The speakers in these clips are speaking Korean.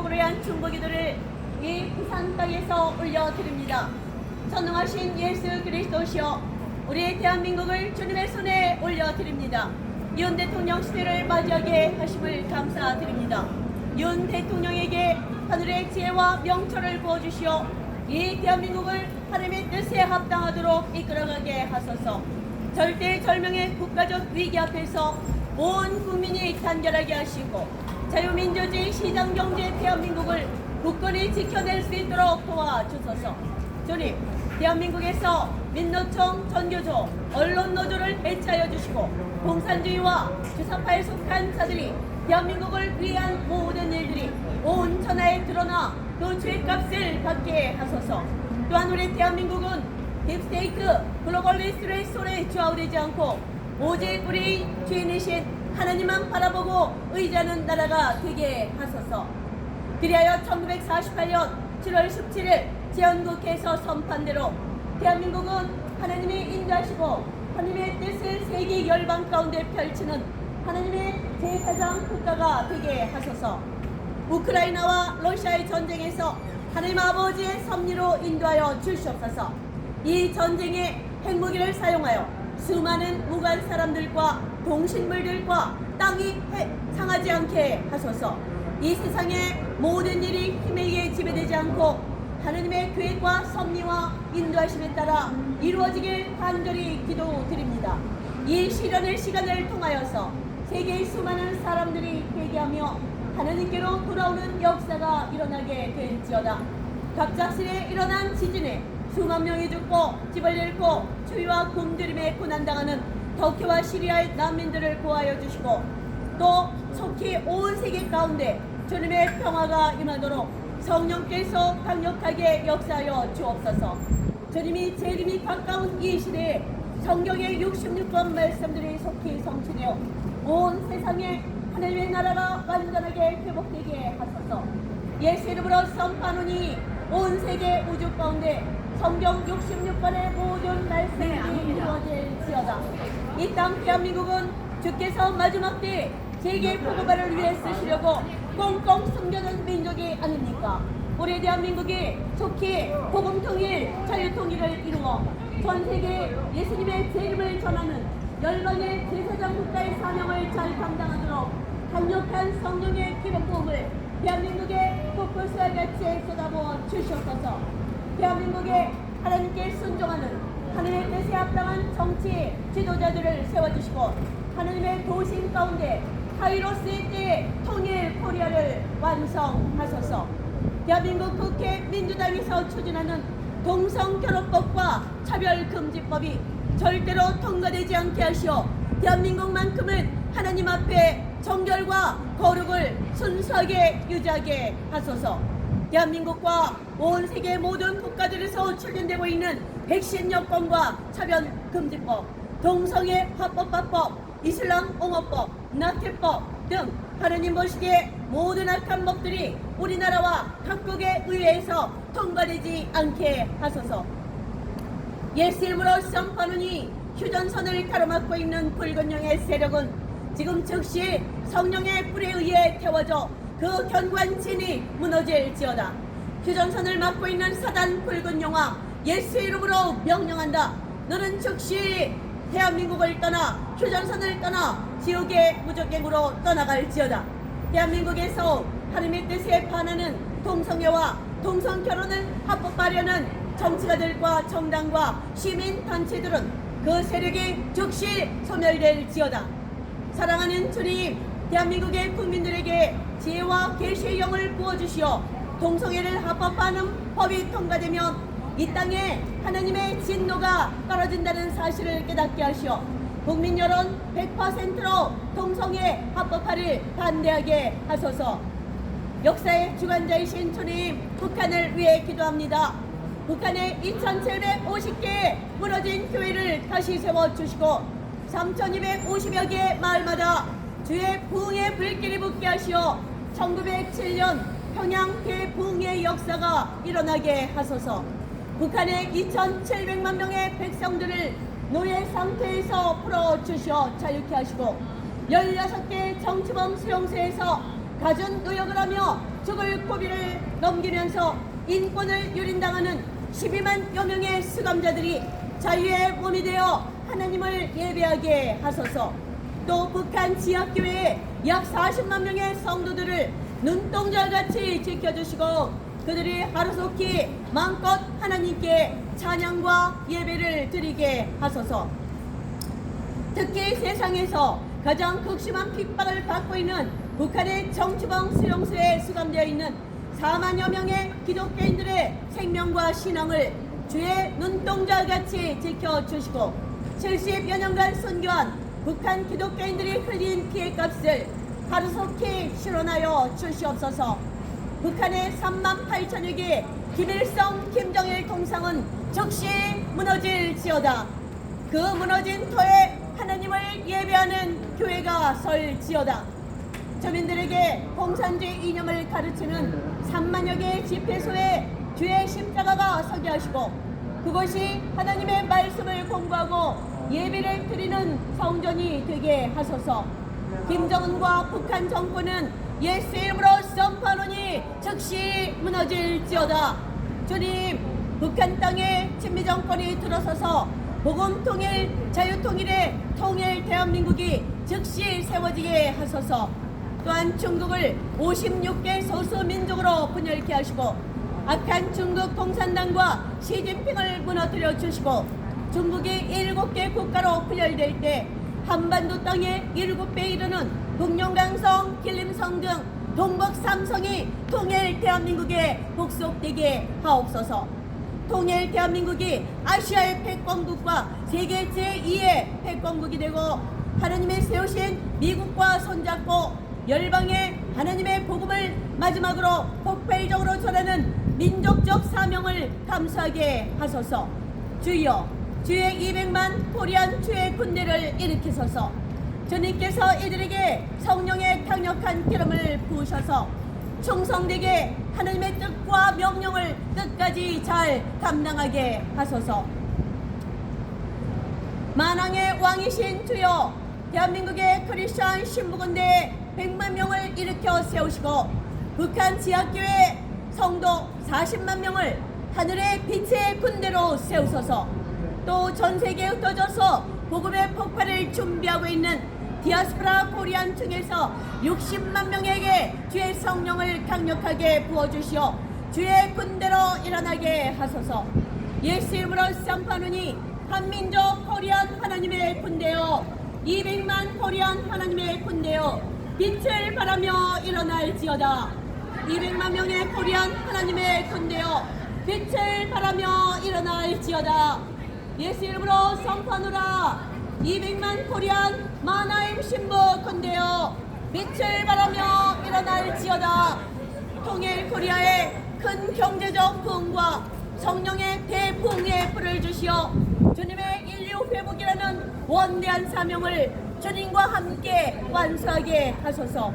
대한민국을 위한 중보기도를 이 부산 땅에서 올려드립니다. 전능하신 예수 그리스도시여, 우리 대한민국을 주님의 손에 올려드립니다. 윤 대통령 시대를 맞이하게 하심을 감사드립니다. 윤 대통령에게 하늘의 지혜와 명철을 부어주시어 이 대한민국을 하나님의 뜻에 합당하도록 이끌어가게 하소서. 절대절명의 국가적 위기 앞에서 온 국민이 단결하게 하시고 자유민주주의 시장경제 대한민국을 굳건히 지켜낼 수 있도록 도와주소서. 주님, 대한민국에서 민노총, 전교조, 언론노조를 배치하여 주시고 공산주의와 주사파에 속한 자들이 대한민국을 위한 모든 일들이 온 천하에 드러나 그 죄값을 받게 하소서. 또한 우리 대한민국은 딥스테이트 글로벌리스트의 손에 좌우되지 않고 오직 우리 주인이신 하나님만 바라보고 의지하는 나라가 되게 하소서. 그리하여 1948년 7월 17일 제헌국회에서 선판대로 대한민국은 하나님이 인도하시고 하나님의 뜻을 세계 열방 가운데 펼치는 하나님의 제4장 국가가 되게 하소서. 우크라이나와 러시아의 전쟁에서 하나님 아버지의 섭리로 인도하여 주시옵소서. 이 전쟁에 핵무기를 사용하여 수많은 무관 사람들과 동식물들과 땅이 상하지 않게 하소서. 이 세상의 모든 일이 힘에 의해 지배되지 않고 하나님의 계획과 섭리와 인도하심에 따라 이루어지길 간절히 기도드립니다. 이 시련의 시간을 통하여서 세계의 수많은 사람들이 회개하며 하나님께로 돌아오는 역사가 일어나게 될지어다. 갑작스레 일어난 지진에 수만 명이 죽고 집을 잃고 추위와 굶주림에 고난당하는 터키와 시리아의 난민들을 구하여 주시고 또 속히 온 세계 가운데 주님의 평화가 임하도록 성령께서 강력하게 역사하여 주옵소서. 주님이 재림이 가까운 이 시대에 성경의 66권 말씀들이 속히 성취되어 온 세상에 하나님의 나라가 완전하게 회복되게 하소서. 예수 이름으로 선포하노니 온 세계 우주 가운데 성경 66권의 모든 말씀이 이루어질지어다. 이 땅 대한민국은 주께서 마지막 때 세계 복음화를 위해 쓰시려고 꽁꽁 숨겨둔 민족이 아닙니까? 우리 대한민국이 속히 복음 통일, 자유 통일을 이루어 전 세계 예수님의 재림을 전하는 열방의 제4장 국가의 사명을 잘 감당하도록 강력한 성령의 기름 부음을 대한민국의 곳곳에 같이 쏟아부어 주시옵소서. 대한민국에 하나님께 순종하는 하나님의 뜻에 합당한 정치 지도자들을 세워주시고 하나님의 도심 가운데 카이로스의 때에 통일 코리아를 완성하소서. 대한민국 국회 민주당에서 추진하는 동성결혼법과 차별금지법이 절대로 통과되지 않게 하시어 대한민국만큼은 하나님 앞에 정결과 거룩을 순수하게 유지하게 하소서. 대한민국과 온 세계 모든 국가들에서 출연되고 있는 백신 여권과 차별금지법, 동성애 합법화법, 이슬람 옹호법, 낙태법 등 하나님 보시기에 모든 악한 법들이 우리나라와 각국의 의회에서 통과되지 않게 하소서. 예수 이름으로 선포하노니 휴전선을 가로막고 있는 붉은 영의 세력은 지금 즉시 성령의 불에 의해 태워져 그 견고한 진이 무너질지어다. 휴전선을 막고 있는 사단 붉은 영아, 예수 이름으로 명령한다. 너는 즉시 대한민국을 떠나 휴전선을 떠나 지옥의 무적갱으로 떠나갈지어다. 대한민국에서 하나님의 뜻에 반하는 동성애와 동성결혼을 합법화하려는 정치가들과 정당과 시민단체들은 그 세력이 즉시 소멸될지어다. 사랑하는 주님, 대한민국의 국민들에게 지혜와 계시의 영을 부어주시어 동성애를 합법화하는 법이 통과되면 이 땅에 하나님의 진노가 떨어진다는 사실을 깨닫게 하시어 국민 여론 100%로 동성애 합법화를 반대하게 하소서. 역사의 주관자이신 주님, 북한을 위해 기도합니다. 북한의 2750개의 무너진 교회를 다시 세워주시고 3250여 개의 마을마다 주의 부흥의 불길이 붙게 하시어 1907년 평양 대부흥의 역사가 일어나게 하소서. 북한의 2700만 명의 백성들을 노예 상태에서 풀어주시어 자유케 하시고 16개 정치범 수용소에서 가준 노역을 하며 죽을 고비를 넘기면서 인권을 유린당하는 12만여 명의 수감자들이 자유의 몸이 되어 하나님을 예배하게 하소서. 또 북한 지하교회에 약 40만 명의 성도들을 눈동자같이 지켜주시고 그들이 하루속히 마음껏 하나님께 찬양과 예배를 드리게 하소서. 특히 세상에서 가장 극심한 핍박을 받고 있는 북한의 정치범 수용소에 수감되어 있는 4만여 명의 기독교인들의 생명과 신앙을 주의 눈동자같이 지켜주시고 70여 년간 순교한 북한 기독교인들이 흘린 피해값을 하루속히 실현하여 주시옵소서. 북한의 3만 8천여 개의 김일성, 김정일 통상은 즉시 무너질지어다. 그 무너진 터에 하나님을 예배하는 교회가 설지어다. 주민들에게 공산주의 이념을 가르치는 3만여 개의 집회소에 주의 십자가가 서게 하시고 그것이 하나님의 말씀을 공부하고 예배를 드리는 성전이 되게 하소서. 김정은과 북한 정권은 예수 이름으로 선포하노니 즉시 무너질지어다. 주님, 북한 땅에 친미 정권이 들어서서 복음 통일, 자유 통일의 통일 대한민국이 즉시 세워지게 하소서. 또한 중국을 56개 소수민족으로 분열케 하시고 악한 중국共産党과 시진핑을 무너뜨려 주시고 중국이 7개 국가로 분열될 때 한반도 땅에 7배 이르는 북룡강성, 길림성 등 동북 삼성이 통일 대한민국에 복속되게 하옵소서. 통일 대한민국이 아시아의 패권국과 세계 제2의 패권국이 되고 하나님이 세우신 미국과 손잡고 열방에 하나님의 복음을 마지막으로 폭발적으로 전하는 민족적 사명을 감수하게 하소서. 주여, 주의 200만 코리안 주의 군대를 일으키소서. 주님께서 이들에게 성령의 강력한 기름을 부으셔서 충성되게 하나님의 뜻과 명령을 끝까지 잘 감당하게 하소서. 만왕의 왕이신 주여, 대한민국의 크리스천 신부군대 100만 명을 일으켜 세우시고 북한 지하교회 성도 40만 명을 하늘의 빛의 군대로 세우소서. 또 전세계에 흩어져서 복음의 폭발을 준비하고 있는 디아스포라 코리안 중에서 60만 명에게 주의 성령을 강력하게 부어주시어 주의 군대로 일어나게 하소서. 예수 이름으로 선포하노니 한민족 코리안 하나님의 군대여, 200만 코리안 하나님의 군대여, 빛을 바라며 일어날지어다. 200만 명의 코리안 하나님의 군대여, 빛을 바라며 일어날지어다. 예수 이름으로 선포하노라. 200만 코리안 마나임 신부 군대여, 빛을 바라며 일어날지어다. 통일 코리아에 큰 경제적 부흥과 성령의 대부흥의 불을 주시어 주님의 인류 회복이라는 원대한 사명을 주님과 함께 완수하게 하소서.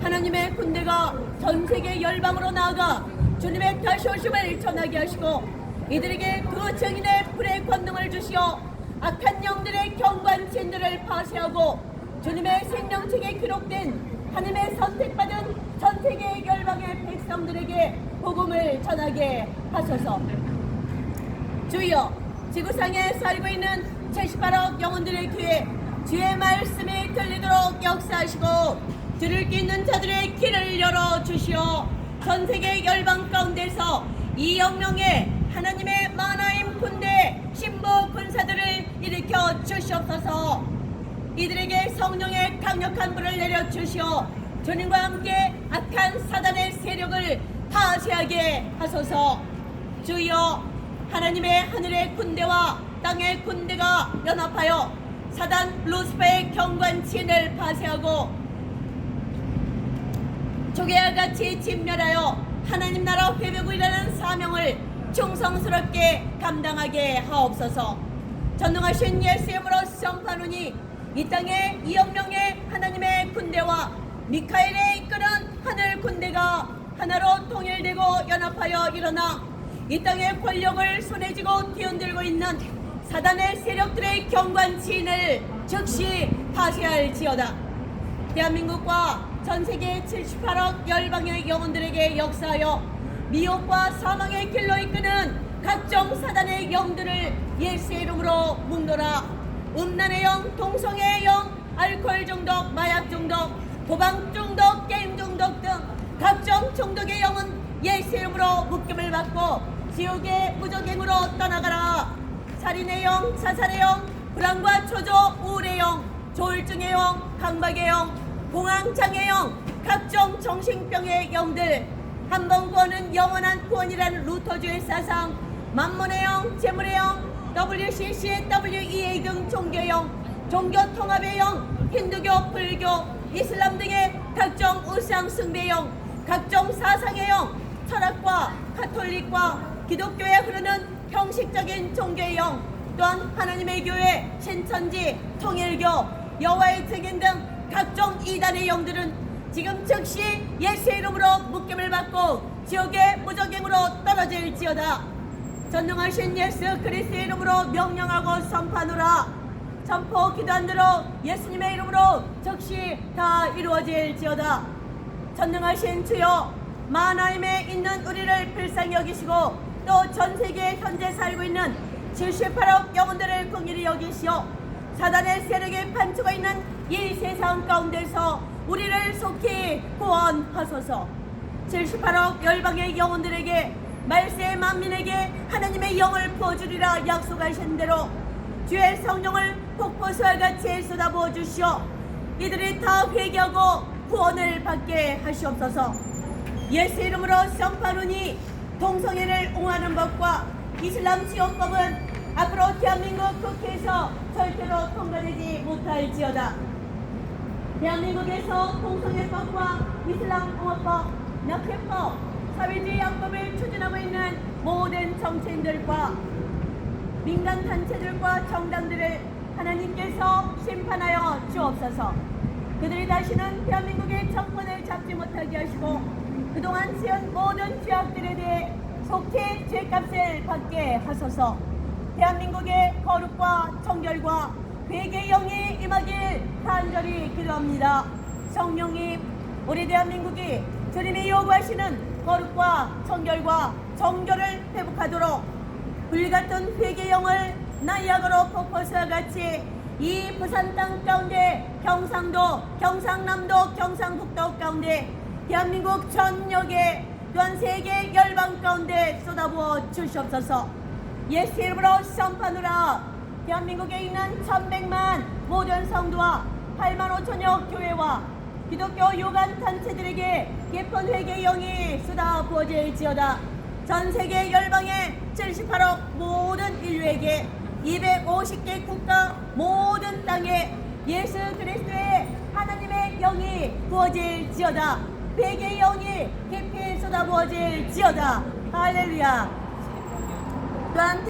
하나님의 군대가 전세계 열방으로 나아가 주님의 다시 오심을 전하게 하시고 이들에게 그 증인의 불의 권능을 주시어 악한 영들의 경관진들을 파쇄하고 주님의 생명책에 기록된 하나님의 선택받은 전세계 열방의 백성들에게 복음을 전하게 하소서. 주여, 지구상에 살고 있는 78억 영혼들의 귀에 주의 말씀이 들리도록 역사하시고 들을 게 있는 자들의 귀를 열어주시어 전세계 열방 가운데서 2억 명의 하나님의 마나임 군대 신부 군사들을 일으켜 주시옵소서. 이들에게 성령의 강력한 불을 내려주시어 주님과 함께 악한 사단의 세력을 파쇄하게 하소서. 주여, 하나님의 하늘의 군대와 땅의 군대가 연합하여 사단 루스퍼의 경관치인을 파쇄하고 조개와 같이 진멸하여 하나님 나라 회복이라는 사명을 충성스럽게 감당하게 하옵소서. 전능하신 예수 이름으로 선포하노니 이 땅에 2억 명의 하나님의 군대와 미카엘의 이끄는 하늘 군대가 하나로 통일되고 연합하여 일어나 이 땅의 권력을 손에 쥐고 뒤흔들고 있는 사단의 세력들의 경관치인을 즉시 파쇄할지어다. 대한민국과 전 세계 78억 열방의 영혼들에게 역사하여 미혹과 사망의 길로 이끄는 각종 사단의 영들을 예수의 이름으로 뭉노라. 음란의 영, 동성애의 영, 알코올 중독, 마약 중독, 도박 중독, 게임 중독 등 각종 중독의 영은 예수의 이름으로 묶임을 받고 지옥의 무적행으로 떠나가라. 살인의 영, 자살의 영, 불안과 초조, 우울의 영, 조울증의 영, 강박의 영, 공황장애 영, 각종 정신병의 영들, 한번 구원은 영원한 구원이라는 루터주의 사상, 만몬의 영, 재물의 영, WCC, WEA 등 종교의 영, 종교 통합의 영, 힌두교, 불교, 이슬람 등의 각종 우상 숭배 영, 각종 사상의 영, 철학과 가톨릭과 기독교에 흐르는 형식적인 종교의 영, 또한 하나님의 교회, 신천지, 통일교, 여호와의 증인 등 각종 이단의 영들은 지금 즉시 예수의 이름으로 묶임을 받고 지옥의 무적행으로 떨어질지어다. 전능하신 예수 그리스도의 이름으로 명령하고 선포하노라. 선포 기도한 대로 예수님의 이름으로 즉시 다 이루어질지어다. 전능하신 주여, 마하나임에 있는 우리를 불쌍히 여기시고 또 전세계에 현재 살고 있는 78억 영혼들을 긍휼히 여기시오. 사단의 세력에 판초가 있는 이 세상 가운데서 우리를 속히 구원하소서. 78억 열방의 영혼들에게 말세의 만민에게 하나님의 영을 부어주리라 약속하신 대로 주의 성령을 폭포수와 같이 쏟아부어 주시오. 이들이 다 회개하고 구원을 받게 하시옵소서. 예수 이름으로 선포하노니 동성애를 옹호하는 법과 이슬람 지원법은 앞으로 대한민국 국회에서 절대로 통과되지 못할지어다. 대한민국에서 동성애법과 이슬람 옹호법, 낙태법, 사회주의 양법을 추진하고 있는 모든 정치인들과 민간단체들과 정당들을 하나님께서 심판하여 주옵소서. 그들이 다시는 대한민국의 정권을 잡지 못하게 하시고 그동안 지은 모든 죄악들에 대해 속히 죄값을 받게 하소서. 대한민국의 거룩과 정결과 회개의 영이 임하길 간절히 기도합니다. 성령님, 우리 대한민국이 주님이 요구하시는 거룩과 정결과 정결을 회복하도록 불같은 회개의 영을 나이아가라 폭포수와 같이 이 부산 땅 가운데 경상도, 경상남도, 경상북도 가운데 대한민국 전역에 또한 세계 열방 가운데 쏟아부어 주시옵소서. 예수 이름으로 선포하노라. 대한민국에 있는 1100만 모든 성도와 8만 5천여 교회와 기독교 요간 단체들에게 깊은 회개의 영이 쏟아부어질지어다. 전 세계 열방의 78억 모든 인류에게 250개 국가 모든 땅에 예수 그리스도의 하나님의 영이 부어질지어다. 회개의 영이 깊이 쏟아부어질지어다. 할렐루야. 또한